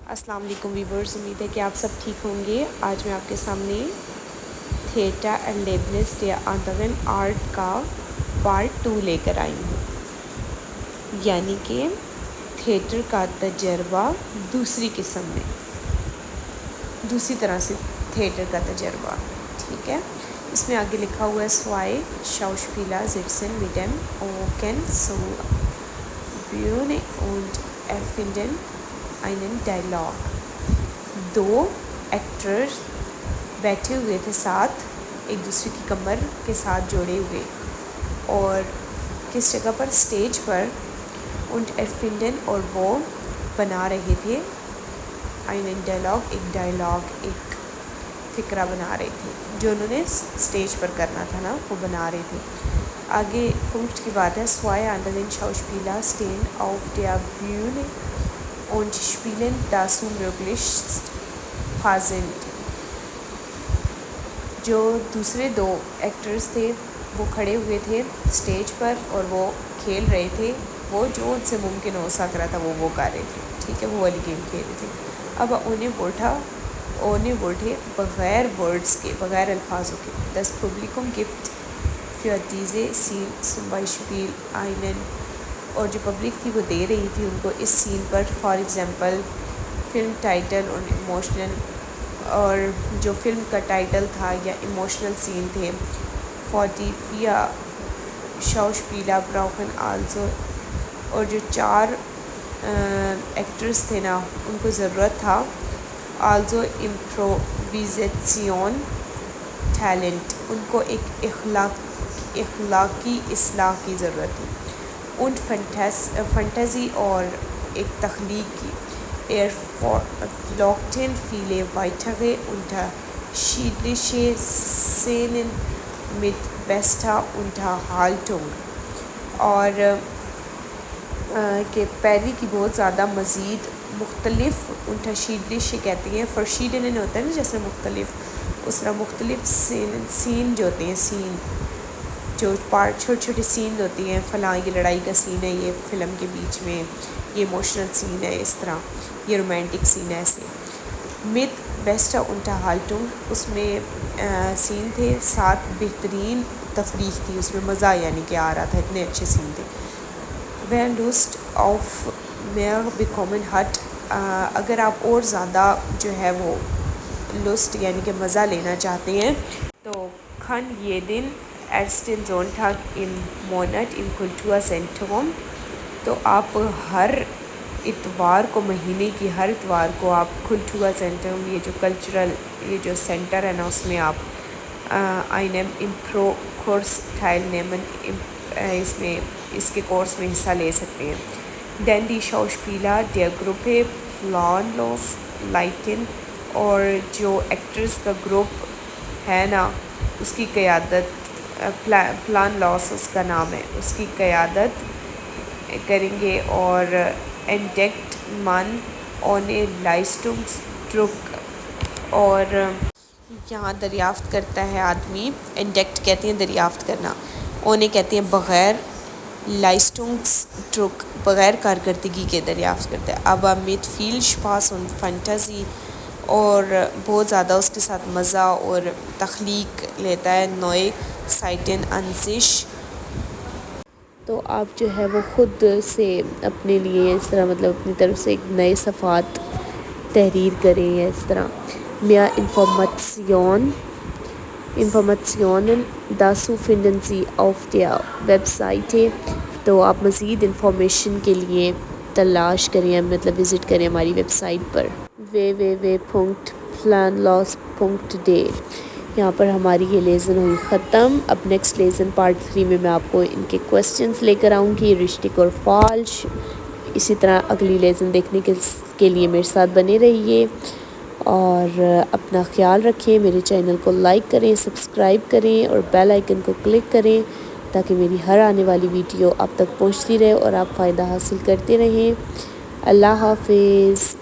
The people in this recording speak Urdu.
السلام علیکم ویورز، امید ہے کہ آپ سب ٹھیک ہوں گے۔ آج میں آپ کے سامنے تھیٹا اینڈ لیبنس ڈے آندون آرٹ کا پارٹ 2 لے کر آئی ہوں، یعنی کہ تھیٹر کا تجربہ دوسری قسم میں، دوسری طرح سے تھیٹر کا تجربہ، ٹھیک ہے۔ اس میں آگے لکھا ہوا ہے سوائے شاؤسپیلر sitzen mit dem Augen zu Bühne und erfinden einen Dialog۔ دو ایکٹرز بیٹھے ہوئے تھے ساتھ، ایک دوسرے کی کمر کے ساتھ جوڑے ہوئے، اور کس جگہ پر؟ اسٹیج پر۔ und erfinden، اور وہ بنا رہے تھے einen Dialog، ایک ڈائلاگ، ایک فقرہ بنا رہے تھے جو انہوں نے اسٹیج پر کرنا تھا نا، وہ بنا رہے تھے۔ آگے پنکٹ کی بات ہے، zwei anderen Schauspieler stehen auf der Bühne und spielen dazu möglichst passend۔ جو دوسرے دو ایکٹرز تھے وہ کھڑے ہوئے تھے اسٹیج پر، اور وہ کھیل رہے تھے، وہ جو ان سے ممکن ہو سک رہا تھا وہ کر رہے تھے، ٹھیک ہے، وہ والی گیم کھیل رہے تھے۔ اب انہیں اٹھے بغیر ورڈز کے، بغیر الفاظوں کے۔ das Publikum gibt für diese Scene zum Beispiel einen، اور جو پبلک تھی وہ دے رہی تھی ان کو اس سین پر فار ایگزامپل فلم ٹائٹل اور ایموشنل، اور جو فلم کا ٹائٹل تھا یا ایموشنل سین تھے۔ 44 Schauspieler brauchen also، اور جو 4 ایکٹرز تھے نا ان کو ضرورت تھا also improvisation talent، ان کو ایک اخلاقی اصلاح کی ضرورت تھی۔ und Fantasie، اور ایک تخلیق کی۔ folgten viele weitere unterschiedliche Szenen mit bester Unterhaltung، اور کہ پیروی کی بہت زیادہ مزید مختلف unterschiedliche کہتے ہیں، verschiedene ہوتا ہے نا جیسے مختلف، اس طرح مختلف سین جو ہوتے ہیں، سین جو پارٹ چھوٹے چھوٹے سین ہوتی ہیں، فلاں یہ لڑائی کا سین ہے، یہ فلم کے بیچ میں، یہ ایموشنل سین ہے، اس طرح یہ رومانٹک سین ہے، ایسے۔ mit bester Unterhaltung، اس میں سین تھے، ساتھ بہترین تفریح تھی، اس میں مزہ یعنی کہ آ رہا تھا، اتنے اچھے سین تھے۔ wer Lust auf mehr bekommen hat، اگر آپ اور زیادہ جو ہے وہ لسٹ یعنی کہ مزہ لینا چاہتے ہیں تو kann jeden ersten Sonntag im Monat im Kulturzentrum، تو آپ ہر اتوار کو، مہینے کی ہر اتوار کو آپ Kulturzentrum، یہ جو کلچرل یہ جو سینٹر ہے نا، اس میں آپ einem Impro-Kurs teilnehmen، اس کے کورس میں حصہ لے سکتے ہیں۔ denn die Schauspieler der Gruppe planlos leiten، اور جو ایکٹرز کا گروپ ہے نا اس کی قیادت، پلان لاس اس کا نام ہے، اس کی قیادت کریں گے، اور entdeckt man ohne Leistungsdruck، اور یہاں دریافت کرتا ہے آدمی، انڈیکٹ کہتے ہیں دریافت کرنا، اونے کہتے ہیں بغیر، Leistungsdruck بغیر کارکردگی کے دریافت کرتا ہے۔ aber mit viel Spaß und Fantasie، اور بہت زیادہ اس کے ساتھ مزہ اور تخلیق لیتا ہے، neue Seiten an sich، تو آپ جو ہے وہ خود سے اپنے لیے اس طرح مطلب اپنی طرف سے ایک نئے صفات تحریر کریں، یا اس طرح۔ mehr Informationen dazu finden Sie auf der Webseite، تو آپ مزید انفارمیشن کے لیے تلاش کریں، مطلب وزٹ کریں ہماری ویب سائٹ پر www.planlos.de۔ یہاں پر ہماری یہ لیسن ہوئی ختم۔ اب نیکسٹ لیسن پارٹ 3 میں آپ کو ان کے کوسچنز لے کر آؤں گی، رشتک اور فالش۔ اسی طرح اگلی لیسن دیکھنے کے لیے میرے ساتھ بنے رہیے، اور اپنا خیال رکھیں، میرے چینل کو لائک کریں، سبسکرائب کریں، اور بیل آئیکن کو کلک کریں تاکہ میری ہر آنے والی ویڈیو آپ تک پہنچتی رہے اور آپ فائدہ حاصل کرتے رہیں۔ اللہ حافظ۔